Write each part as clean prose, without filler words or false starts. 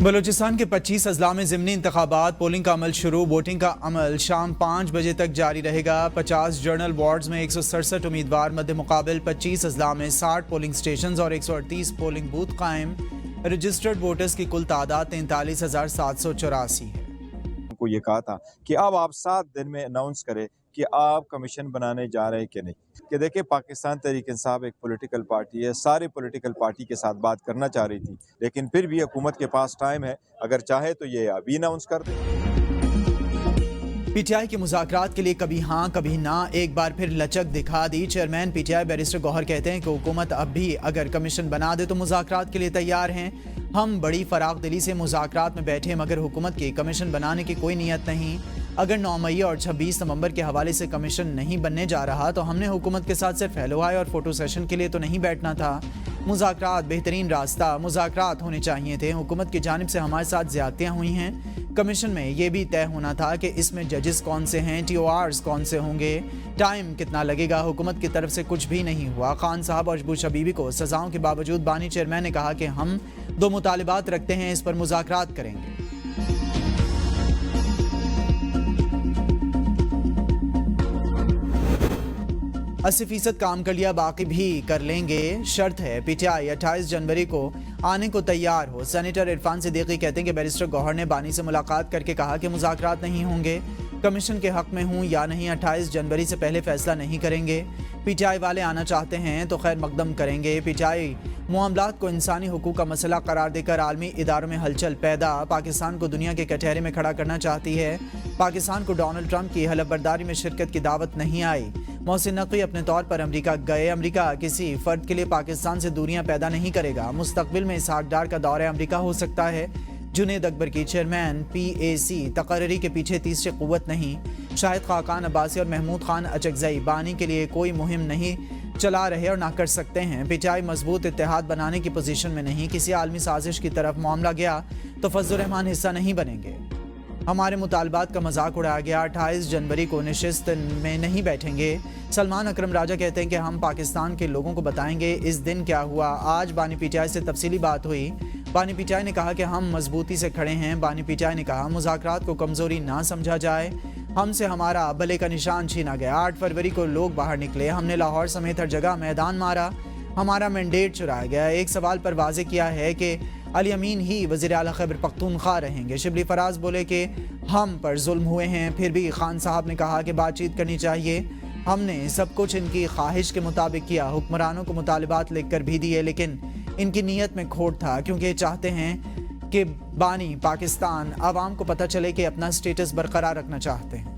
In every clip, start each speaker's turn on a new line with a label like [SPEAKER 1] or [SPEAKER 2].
[SPEAKER 1] बलूचिस्तान के 25 अजला में ज़िमनी इंतखाबात पोलिंग का अमल शुरू। वोटिंग का अमल शाम 5 बजे तक जारी रहेगा। 50 जनरल वार्ड्स में 167 उम्मीदवार मद्दे मुकाबिल 25 अजला में 60 पोलिंग स्टेशन और 138 पोलिंग बूथ कायम। रजिस्टर्ड वोटर्स की कुल तादाद 43,784 है।
[SPEAKER 2] को ये कहा था कि अब आप 7 दिन में अनाउंस करें कि आप कमीशन बनाने जा रहे हैं कि नहीं। कि देखिए, पाकिस्तान तहरीक इंसाफ एक पॉलिटिकल पार्टी है, सारे पॉलिटिकल पार्टी के साथ बात करना चाह रही थी, लेकिन फिर भी हुकूमत के पास टाइम है, अगर चाहे तो ये अभी अनाउंस कर दे।
[SPEAKER 1] पीटीआई के मुज़ाकरात के लिए कभी हाँ कभी ना एक बार फिर लचक दिखा दी। चेयरमैन पीटीआई बैरिस्टर गौहर कहते हैं कि हुकूमत अब भी अगर कमीशन बना दे तो मुज़ाकरात के लिए तैयार हैं। हम बड़ी फराग दिली से मुज़ाकरात में बैठे मगर हुकूमत की कमीशन बनाने की कोई नीयत नहीं। अगर 9 मई और 26 नवंबर के हवाले से कमीशन नहीं बनने जा रहा तो हमने हुकूमत के साथ सिर्फ हेलो हाय और फोटो सेशन के लिए तो नहीं बैठना था। मुज़ाकरात बेहतरीन रास्ता, मुज़ाकरात होने चाहिए थे। हुकूमत की जानिब से हमारे साथ ज़्यादतियाँ हुई हैं। कमीशन में ये भी तय होना था कि इसमें जजेस कौन से हैं, TORs कौन से होंगे, टाइम कितना लगेगा। हुकूमत की तरफ से कुछ भी नहीं हुआ। खान साहब और बुश हबीबी को सजाओं के बावजूद बानी चेयरमैन ने कहा कि हम 2 मुतालिबात रखते हैं, इस पर मुज़ाकरात करेंगे। 80% काम कर लिया, बाकी भी कर लेंगे, शर्त है पीटीआई 28 जनवरी को आने को तैयार हो। सेनेटर इरफान सिद्दीकी कहते हैं कि बैरिस्टर गौहर ने बानी से मुलाकात करके कहा कि मुज़ाकरात नहीं होंगे। कमीशन के हक में हूँ या नहीं 28 जनवरी से पहले फैसला नहीं करेंगे। पीटीआई वाले आना चाहते हैं तो खैर मकदम करेंगे। पीटीआई मामलात को इंसानी हुकूक का मसला करार देकर आलमी इदारों में हलचल पैदा, पाकिस्तान को दुनिया के कटहरे में खड़ा करना चाहती है। पाकिस्तान को डोनाल्ड ट्रंप की हलफबरदारी में शिरकत की दावत नहीं आई। मोहसिन नकवी अपने तौर पर अमेरिका गए। अमेरिका किसी फर्द के लिए पाकिस्तान से दूरियां पैदा नहीं करेगा। मुस्तकबिल में इसहाक डार का दौरा अमेरिका हो सकता है। जुनेद अकबर की चेयरमैन PAC तकर्री के पीछे तीसरी कुव्वत नहीं। शाहिद खाकान अब्बासी और महमूद खान अचकजई बानी के लिए कोई मुहिम नहीं चला रहे और ना कर सकते हैं। पीटीआई मजबूत इत्तेहाद बनाने की पोजीशन में नहीं। किसी आलमी साजिश की तरफ मामला गया तो फजलुर रहमान हिस्सा नहीं बनेंगे। हमारे मुतालबात का मजाक उड़ाया गया। 28 जनवरी को नशिस्त में नहीं बैठेंगे। सलमान अकरम राजा कहते हैं कि हम पाकिस्तान के लोगों को बताएंगे इस दिन क्या हुआ। आज बानी पीटीआई से तफसीली बात हुई। बानी पीटीआई ने कहा कि हम मजबूती से खड़े हैं। बानी पीटीआई ने कहा मुज़ाकरात को कमज़ोरी ना समझा जाए। हमसे हमारा बले का निशान छीना गया। 8 फरवरी को लोग बाहर निकले। हमने लाहौर समेत हर जगह मैदान मारा। हमारा मैंडेट चुराया गया। एक सवाल पर वाज़े किया है कि अली अमीन ही वज़ीर आला खैबर पख्तूनख्वा रहेंगे। शिबली फराज बोले कि हम पर जुल्म हुए हैं। फिर भी खान साहब ने कहा कि बातचीत करनी चाहिए। हमने सब कुछ इनकी ख्वाहिश के मुताबिक किया। हुक्मरानों को मुतालिबात लिख कर भी दिए, लेकिन इनकी नीयत में खोट था, क्योंकि चाहते हैं कि बानी पाकिस्तान आवाम को पता चले कि अपना स्टेटस बरकरार रखना चाहते हैं।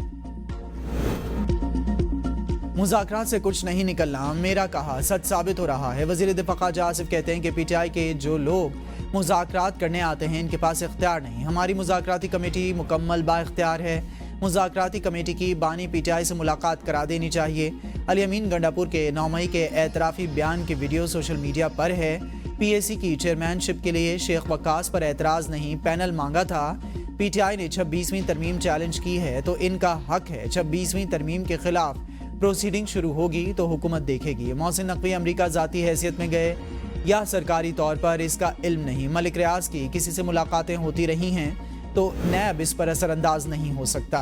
[SPEAKER 1] मुज़ाकरात से कुछ नहीं निकलना, मेरा कहा सच साबित हो रहा है। वज़ीर दिफ़ा ख्वाजा आसिफ कहते हैं कि पीटीआई के जो लोग मुज़ाकरात करने आते हैं इनके पास इख्तियार नहीं। हमारी मुज़ाकराती कमेटी मुकम्मल बाइख्तियार है। मुज़ाकराती कमेटी की बानी पीटीआई से मुलाकात करा देनी चाहिए। अली अमीन गंडापुर के 9 मई के एतराफ़ी बयान की वीडियो सोशल मीडिया पर है। PAC की चेयरमैनशिप के लिए शेख वक्कास पर एतराज़ नहीं, पैनल मांगा था। पीटीआई ने 26वीं तरमीम चैलेंज की है तो इनका हक है। 26वीं तरमीम के खिलाफ प्रोसीडिंग शुरू होगी तो हुकूमत देखेगी। मोहसिन नकवी अमेरिका ज़ाती हैसियत में गए या सरकारी तौर पर, इसका इल्म नहीं। मलिक रियाज की किसी से मुलाकातें होती रही हैं तो नैब इस पर असरअंदाज नहीं हो सकता।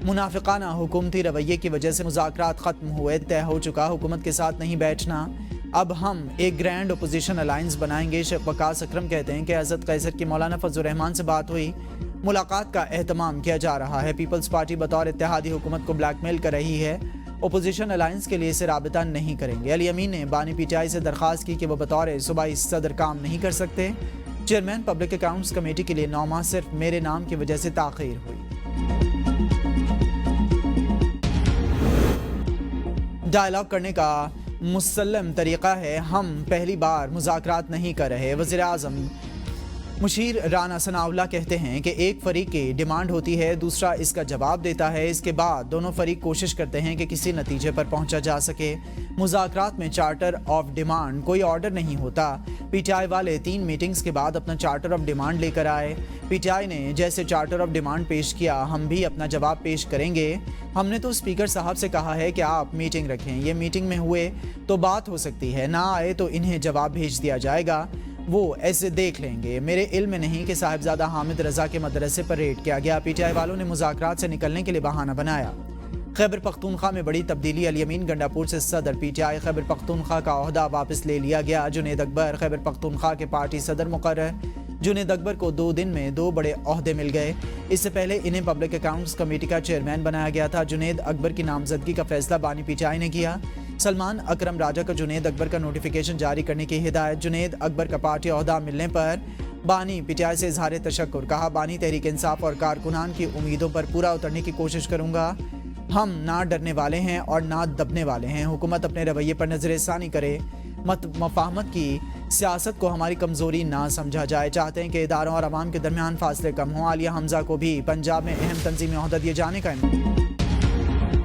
[SPEAKER 1] मुनाफिकाना हुकूमती रवैये की वजह से मुज़ाकरात ख़त्म हुए, तय हो चुका हुकूमत के साथ नहीं बैठना। अब हम एक ग्रैंड अपोजिशन अलायंस बनाएंगे। शेख वक्कास अकरम कहते हैं कि हज़रत कैसर की मौलाना फजलुर रहमान से बात हुई, मुलाकात का एहतमाम किया जा रहा है। पीपल्स पार्टी बतौर इत्तेहादी हुकूमत को ब्लैकमेल कर रही है। अपोजिशन अलायंस के लिए इसे राबिता नहीं करेंगे। अली अमीन ने बानी पीटीआई से दरख्वास्त की कि वह बतौर सूबाई सदर काम नहीं कर सकते। चेयरमैन पब्लिक अकाउंट्स कमेटी के लिए 9 माह सिर्फ मेरे नाम की वजह से ताख़ीर हुई। डायलॉग करने का मुसल्लम तरीक़ा है। हम पहली बार मुज़ाकरात नहीं कर रहे। वज़ीर आज़म मुशीर राना सनाउल्लाह कहते हैं कि एक फरीक की डिमांड होती है, दूसरा इसका जवाब देता है। इसके बाद दोनों फरीक कोशिश करते हैं कि किसी नतीजे पर पहुंचा जा सके। मुज़ाकरात में चार्टर ऑफ डिमांड कोई ऑर्डर नहीं होता। पीटीआई वाले 3 मीटिंग्स के बाद अपना चार्टर ऑफ डिमांड लेकर आए। पीटीआई ने जैसे चार्टर ऑफ डिमांड पेश किया, हम भी अपना जवाब पेश करेंगे। हमने तो स्पीकर साहब से कहा है कि आप मीटिंग रखें। ये मीटिंग में हुए तो बात हो सकती है, ना आए तो इन्हें जवाब भेज दिया जाएगा। वो ऐसे देख लेंगे। मेरे इल्म में नहीं कि साहिबजादा हामिद रजा के मदरसे पर रेड किया गया। पीटीआई वालों ने मुज़ाकरात से निकलने के लिए बहाना बनाया। खैबर पख्तूनख्वा में बड़ी तब्दीली। अल-यमीन गंडापुर से सदर पीटीआई खैबर पख्तूनख्वा का ओहदा वापस ले लिया गया। जुनेद अकबर खैबर पख्तूनख्वा के पार्टी सदर मुकर्रर। जुनेद अकबर को 2 दिन में 2 बड़े ओहदे मिल गए। इससे पहले इन्हें पब्लिक अकाउंट्स कमेटी का चेयरमैन बनाया गया था। जुनेद अकबर की नामजदगी का फैसला बानी पीटीआई ने किया। सलमान अकरम राजा को जुनेद अकबर का नोटिफिकेशन जारी करने की हिदायत। जुनेद अकबर का पार्टी ओहदा मिलने पर बानी पीटीआई से इजहार तशक्कुर। कहा, बानी तहरीक इंसाफ और कारकुनान की उम्मीदों पर पूरा उतरने की कोशिश करूंगा। हम ना डरने वाले हैं और ना दबने वाले हैं। हुकूमत अपने रवैये पर नजरसानी करे। मफाहमत की सियासत को हमारी कमजोरी ना समझा जाए। चाहते हैं कि इदारों और अवाम के दरमियान फासले कम हों। आलिया हमजा को भी पंजाब में अहम तंजीमी ओहदा दिए जाने का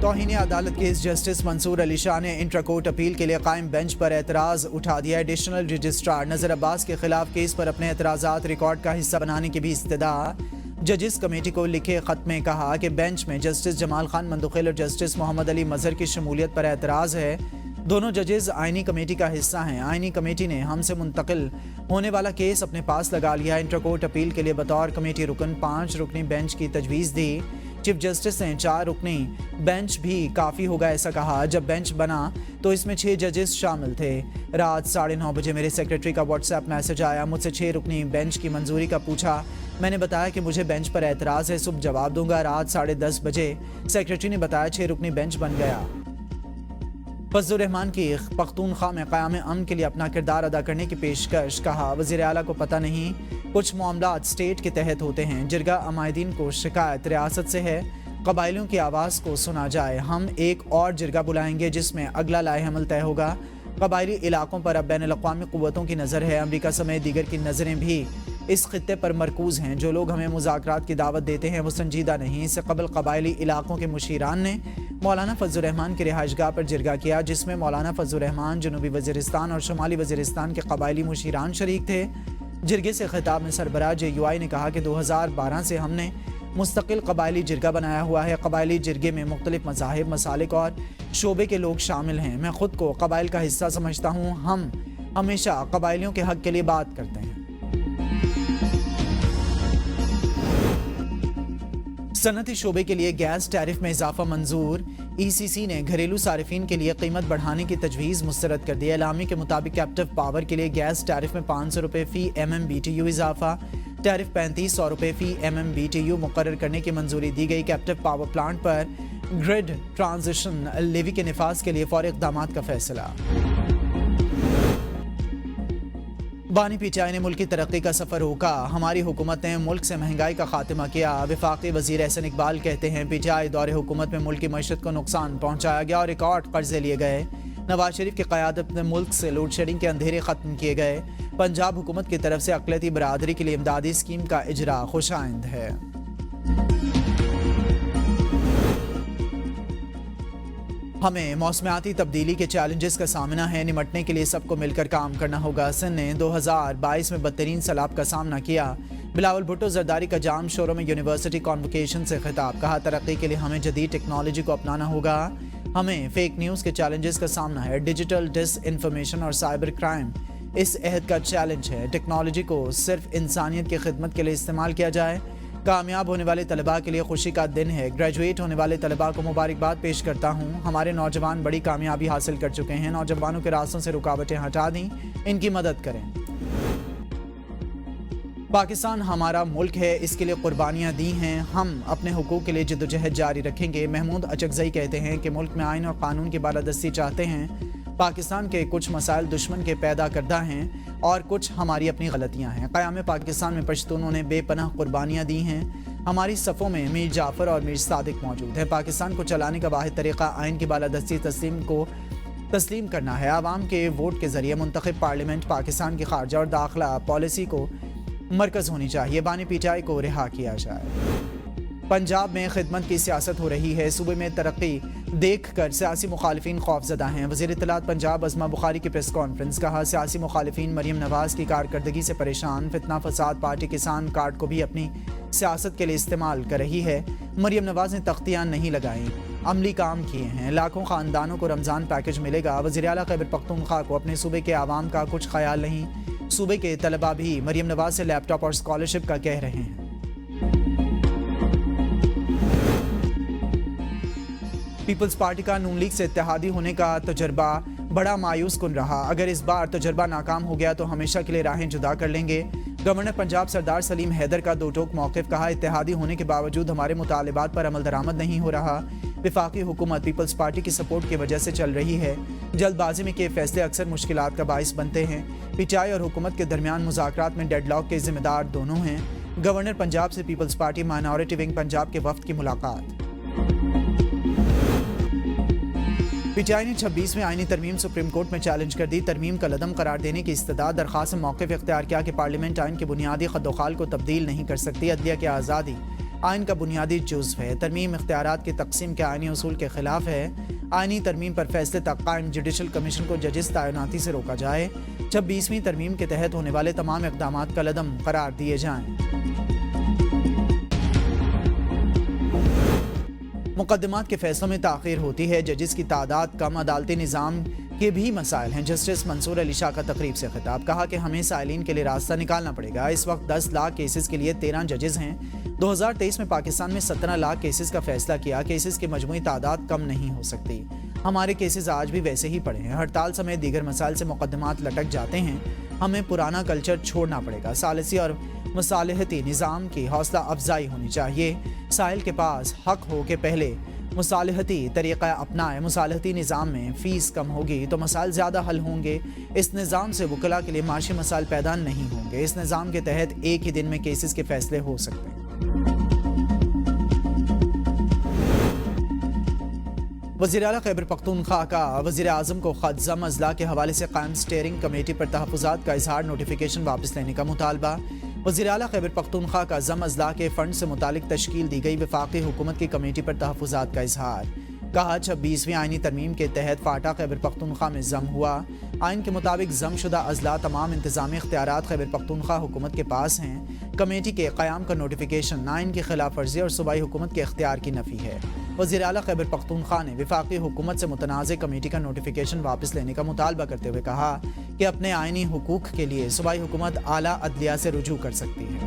[SPEAKER 1] तौहीन अदालत केस। जस्टिस मंसूर अली शाह ने इंट्रा कोर्ट अपील के लिए कायम बेंच पर एतराज़ उठा दिया। एडिशनल रजिस्ट्रार नज़र अब्बास के खिलाफ केस पर अपने एतराज़ात रिकॉर्ड का हिस्सा बनाने की भी इस्तदा। जजिस कमेटी को लिखे खत में कहा कि बेंच में जस्टिस जमाल खान मंदुखिल और जस्टिस मोहम्मद अली मजहर की शमूलियत पर एतराज़ है। दोनों जजेस आइनी कमेटी का हिस्सा हैं। आइनी कमेटी ने हमसे मुंतकिल होने वाला केस अपने पास लगा लिया। इंटर कोर्ट अपील के लिए बतौर कमेटी रुकन 5 रुकनी बेंच की तजवीज़ दी। चीफ जस्टिस ने 4 रुकनी बेंच भी काफ़ी होगा ऐसा कहा। जब बेंच बना तो इसमें 6 जजेस शामिल थे। रात 9:30 बजे मेरे सेक्रेटरी का व्हाट्सएप मैसेज आया। मुझसे 6 रुकनी बेंच की मंजूरी का पूछा। मैंने बताया कि मुझे बेंच पर एतराज़ है, सुबह जवाब दूंगा। रात 10:30 बजे सेक्रेटरी ने बताया 6 रुकनी बेंच बन गया। फजलुर रहमान की पख्तूनख्वा में क़याम अमन के लिए अपना किरदार अदा करने की पेशकश। कहा, वज़ीर आला को पता नहीं, कुछ मामलात स्टेट के तहत होते हैं। जिरगा अमायदीन को शिकायत रियासत से है, कबाइलियों की आवाज़ को सुना जाए। हम एक और जिरगा बुलाएंगे जिसमें अगला लाए-हमल तय होगा। कबाइली इलाकों पर अब बैनुल-अक़वामी क़ुव्वतों की नज़र है। अमरीका समेत दीगर की नज़रें भी इस खित्ते पर मरकूज़ हैं। जो लोग हमें मुज़ाकरात की दावत देते हैं वो संजीदा नहीं। इससे कबल कबाइली इलाकों के मुशीरान ने मौलाना फजलुर रहमान की रिहाइशगाह पर जिरगा किया, जिसमें मौलाना फजलुर रहमान, जनूबी वज़ीरिस्तान और शुमाली वज़ीरिस्तान के कबाइली मुशीरान शरीक थे। जिरगे से खिताब में सरबराह JUI ने कहा कि 2012 से हमने मुस्तकिल कबाइली जिरगा बनाया हुआ है। कबाइली जिरगे में मुख्तलिफ मज़ाहिब, मसालिक और शोबे के लोग शामिल हैं। मैं खुद को कबाइल का हिस्सा समझता हूँ। हम हमेशा कबाइलियों के हक़ के लिए बात करते हैं। सनती शोबे के लिए गैस टैरिफ में इजाफा मंजूर। ECC ने घरेलू सारिफिन के लिए कीमत बढ़ाने की तजवीज़ मुस्तरद कर दी। एलामी के मुताबिक कैप्टिव पावर के लिए गैस टैरिफ में 500 रुपये फ़ी MMBTU इजाफा। टैरिफ 3500 रुपये फ़ी MMBTU मुकर्रर करने की मंजूरी दी गई। कैप्टिव पावर प्लांट पर ग्रिड ट्रांजिशन लेवी के निफाज के लिए फौरी इक़दामात का फैसला। बानी पीटीआई ने मुल्क की तरक्की का सफ़र रोका। हमारी हुकूमत ने मुल्क से महंगाई का खात्मा किया। वफाकी वज़ीर एहसन इकबाल कहते हैं, पीटीआई दौरे हुकूमत में मुल्क की मईशत को नुकसान पहुँचाया गया और रिकॉर्ड कर्जे लिए गए। नवाज शरीफ की क़यादत में मुल्क से लोड शेडिंग के अंधेरे ख़त्म किए गए। पंजाब हुकूमत की तरफ से अक़लियती बरादरी के लिए इमदादी स्कीम का इजरा खुशाइंद है। हमें मौसमियाती तब्दीली के चैलेंजेस का सामना है। निमटने के लिए सबको मिलकर काम करना होगा। सिंध ने 2022 में बदतरीन सैलाब का सामना किया। बिलावल भुट्टो जरदारी का जाम शोरों में यूनिवर्सिटी कॉन्वोकेशन से खिताब। कहा, तरक्की के लिए हमें जदीद टेक्नोलॉजी को अपनाना होगा। हमें फेक न्यूज़ के चैलेंजेस का सामना है। डिजिटल डिसइंफॉर्मेशन और साइबर क्राइम इस अहद का चैलेंज है। टेक्नोलॉजी को सिर्फ इंसानियत की खिदमत के लिए इस्तेमाल किया जाए। कामयाब होने वाले तलबा के लिए खुशी का दिन है। ग्रेजुएट होने वाले तलबा को मुबारकबाद पेश करता हूँ। हमारे नौजवान बड़ी कामयाबी हासिल कर चुके हैं। नौजवानों के रास्तों से रुकावटें हटा दी, इनकी मदद करें। पाकिस्तान हमारा मुल्क है, इसके लिए कुर्बानियाँ दी हैं। हम अपने हुकूक के लिए जद्दोजहद जारी रखेंगे। महमूद अचकज़ई कहते हैं कि मुल्क में आइन और कानून की बालादस्ती चाहते हैं। पाकिस्तान के कुछ मसाइल दुश्मन के पैदा करदा हैं और कुछ हमारी अपनी गलतियां हैं। क़याम पाकिस्तान में पश्तूनों ने बेपनाह कुर्बानियां दी हैं। हमारी सफ़ों में मीर जाफ़र और मीर सादिक मौजूद हैं। पाकिस्तान को चलाने का वाहिद तरीक़ा आइन की बालादस्ती तस्लीम करना है। आवाम के वोट के ज़रिए मुंतखब पार्लियामेंट पाकिस्तान की खारजा और दाखिला पॉलिसी को मरकज़ होनी चाहिए। बानी पीटीआई को रिहा किया जाए। पंजाब में खिदमत की सियासत हो रही है। सूबे में तरक्की देख कर सियासी मुखालिफिन खौफजदा हैं। वज़ीर इत्तलात पंजाब अज़मा बुखारी की प्रेस कॉन्फ्रेंस। कहा, सियासी मुखालिफिन मरियम नवाज़ की कारकर्दगी से परेशान। फितना फसाद पार्टी किसान कार्ड को भी अपनी सियासत के लिए इस्तेमाल कर रही है। मरियम नवाज़ ने तख्तियाँ नहीं लगाई, अमली काम किए हैं। लाखों ख़ानदानों को रमज़ान पैकेज मिलेगा। वज़ीर आला खैबर पख्तूनख्वा को अपने सूबे के आवाम का कुछ ख्याल नहीं। सूबे के तलबा भी मरियम नवाज से लैपटॉप और स्कॉलरशिप का कह रहे हैं। पीपल्स पार्टी का नून लीग से इत्तेहादी होने का तजर्बा बड़ा मायूस कुन रहा। अगर इस बार तजर्बा नाकाम हो गया तो हमेशा के लिए राहें जुदा कर लेंगे। गवर्नर पंजाब सरदार सलीम हैदर का दो टोक मौक़िफ़, कहा इत्तेहादी होने के बावजूद हमारे मुतालिबात पर अमल दरामद नहीं हो रहा। वफाकी हुकूमत पीपल्स पार्टी की सपोर्ट की वजह से चल रही है। जल्दबाजी में किए फैसले अक्सर मुश्किलात का बाइस बनते हैं। पीटीआई और हुकूमत के दरमियान मुज़ाकरात में डेडलॉक के जिम्मेदार दोनों हैं। गवर्नर पंजाब से people's party minority wing Punjab के वफ्द की मुलाकात। पीटीआई ने 26वीं आईनी तरमीम सुप्रीम कोर्ट में चैलेंज कर दी। तरमीम का लदम करार देने की इस्तदाद दरख्वास्त में मौक़िफ़ इख्तियार किया कि पार्लियामेंट आइन के बुनियादी खद्दोखाल को तब्दील नहीं कर सकती। अदलिया की आज़ादी आइन का बुनियादी जुज़्व है। तरमीम इख्तियारात की तकसीम के आइनी उसूल के खिलाफ है। आइनी तरमीम पर फैसले तक कायम जुडिशल कमीशन को जजेस तैनाती से रोका जाए। 26वीं तरमीम के तहत होने वाले तमाम इक़दामात का लदम करार दिए जाएँ। मुकदमात के फैसलों में ताख़ीर होती है। जजेस की तादाद कम, अदालती निज़ाम के भी मसाइल हैं। जस्टिस मंसूर अली शाह का तकरीब से खिताब, कहा कि हमें साइलिन के लिए रास्ता निकालना पड़ेगा। इस वक्त 10 लाख केसेस के लिए 13 जजेस हैं। 2023 में पाकिस्तान में 17 लाख केसेस का फैसला किया। केसेस की मजमूई तादाद कम नहीं हो सकती। हमारे केसेस आज भी वैसे ही पड़े हैं। हड़ताल समेत दीगर मसाइल से मुकदमात लटक जाते हैं। हमें पुराना कल्चर छोड़ना पड़ेगा। सालिसी और मुसालहती निज़ाम की हौसला अफजाई होनी चाहिए। साहिल के पास हक हो कि पहले मुसालहती तरीक़ा अपनाए। मुसालहती निज़ाम में फ़ीस कम होगी तो मसाइल ज़्यादा हल होंगे। इस निज़ाम से वकला के लिए माशी मसाइल पैदा नहीं होंगे। इस निज़ाम के तहत एक ही दिन में केसेस के फैसले हो सकते हैं। वज़ीर आला खैबर पख्तूनख्वा का वज़ीर आज़म को ख़त ज़म अज़ला के हवाले से कायम स्टीयरिंग कमेटी पर तहफ़्फ़ुज़ात का इज़हार, नोटिफिकेशन वापस लेने का मुतालबा। वज़ीर आला खैबर पख्तूनख्वा का ज़म अज़ला के फ़ंड से मुतालिक तश्कील दी गई वफाकी हुकूमत की कमेटी पर तहफ़्फ़ुज़ात का इज़हार। कहा 26वीं आइनी तरमीम के तहत फाटा खैबर पख्तूनख्वा में ज़म हुआ। आइन के मुताबिक ज़म शुदा अज़ला तमाम इंतज़ामी इख्तियारात खैबर पख्तूनख्वा हुकूमत के पास हैं। कमेटी के क़याम का नोटिफिकेशन आइन की खिलाफ वर्जी और सूबाई हुकूमत के इख्तियार की नफ़ी है। वज़ीर आला खैबर पख्तूनख्वा ने वफाकी हुकूमत से मुतनाज़ कमेटी का नोटिफिकेशन वापस लेने का मुतालबा करते हुए कहा कि अपने आइनी हुकूक के लिए सूबाई हुकूमत आला अदलिया से रुजू कर सकती है।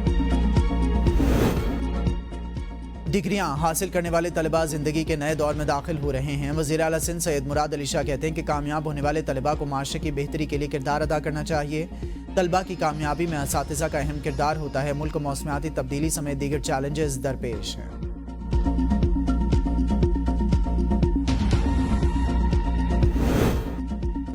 [SPEAKER 1] डिग्रियां हासिल करने वाले तलबा ज़िंदगी के नए दौर में दाखिल हो रहे हैं। वज़ीर आला सिंध सैयद मुराद अली शाह कहते हैं कि कामयाब होने वाले तलबा को माशरे की बेहतरी के लिए किरदार अदा करना चाहिए। तलबा की कामयाबी में असातिज़ा का अहम किरदार होता है। मुल्क मौसमियाती तब्दीली समेत दीगर चैलेंजेस दरपेश हैं।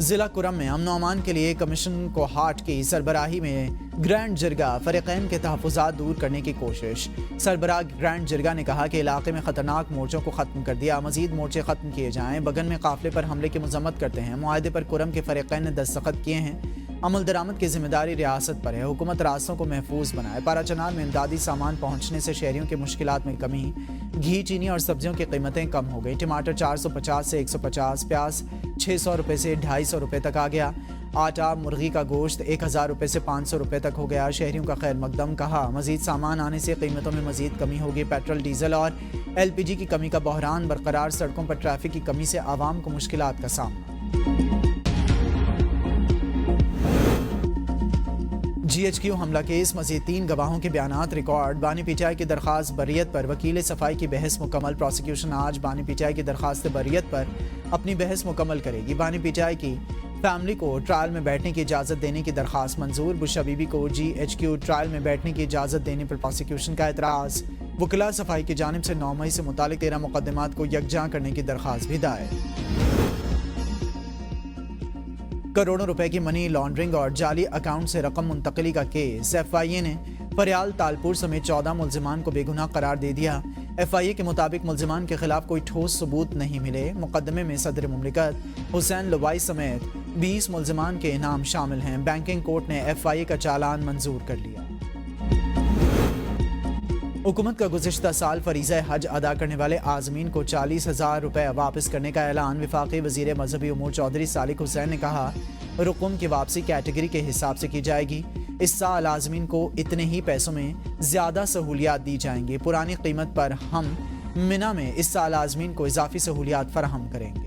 [SPEAKER 1] ज़िला कुरम में अमन अमान के लिए कमीशन को हाट की सरबराही में ग्रैंड जिरगा फरीक़ैन के तहफ़्फ़ुज़ात दूर करने की कोशिश। सरबराह ग्रैंड जिरगा ने कहा कि इलाके में ख़तरनाक मोर्चों को ख़त्म कर दिया, मज़ीद मोर्चे ख़त्म किए जाएँ। बगन में काफ़िले पर हमले की मज़म्मत करते हैं। मुआहदे पर कुरम के फरीक़ैन ने दस्तखत किए हैं। अमल दरामद की जिम्मेदारी रियासत पर है। हुकूमत रास्तों को महफूज बनाए। पाराचनार में इमदादी सामान पहुँचने से शहरियों की मुश्किलात में कमी। घी, चीनी और सब्जियों की कीमतें कम हो गई। टमाटर 450 से 150, प्याज 600 रुपये से 250 रुपये तक आ गया। आटा, मुर्गी का गोश्त 1000 रुपये से 500 रुपये तक हो गया। शहरियों का खैर मकदम। कहा मज़ीद सामान आने से कीमतों में मज़ीद कमी होगी। पेट्रोल, डीजल और LPG की कमी का बहरान बरकरार। सड़कों पर ट्रैफिक की कमी से आवाम को मुश्किलात का सामना। GHQ हमला केस मज़ीद 3 गवाहों के बयानात रिकॉर्ड। बानी पीटीआई की दरख्वास्त बरियत पर वकील सफाई की बहस मुकम्मल। प्रोसिक्यूशन आज बानी पीटीआई की दरख्वास्त बरियत पर अपनी बहस मुकम्मल करेगी। बानी पीटीआई की फैमिली को ट्रायल में बैठने की इजाज़त देने की दरख्वास्त मंजूर। बुशा बीबी को GHQ ट्रायल में बैठने की इजाज़त देने पर प्रोसिक्यूशन का एतराज़। वकला सफाई की जानिब से 9 मई से मुतालिक 13 मुकदमात को यकजा करने की दरख्वास्त भी दायर। करोड़ों रुपए की मनी लॉन्ड्रिंग और जाली अकाउंट से रकम मुंतकली का केस। FIA ने फरियाल तालपुर समेत 14 मुल्जिमान को बेगुनाह करार दे दिया। FIA के मुताबिक मुल्जिमान के खिलाफ कोई ठोस सबूत नहीं मिले। मुकदमे में सदर मुमलिकत हुसैन लवाई समेत 20 मुल्जिमान के इनाम शामिल हैं। बैंकिंग कोर्ट ने FIA का चालान मंजूर कर लिया। हुकूमत का गुज़िश्ता साल फरीज़ा हज अदा करने वाले आज़मीन को 40,000 रुपये वापस करने का ऐलान। वफाकी वज़ीर मजहबी उमूर चौधरी सालिक हुसैन ने कहा रुकुम की वापसी कैटेगरी के हिसाब से की जाएगी। इस साल आज़मीन को इतने ही पैसों में ज़्यादा सहूलियात दी जाएंगी। पुरानी कीमत पर हम मिना में इस साल आज़मीन को इजाफी सहूलियात फराहम करेंगे।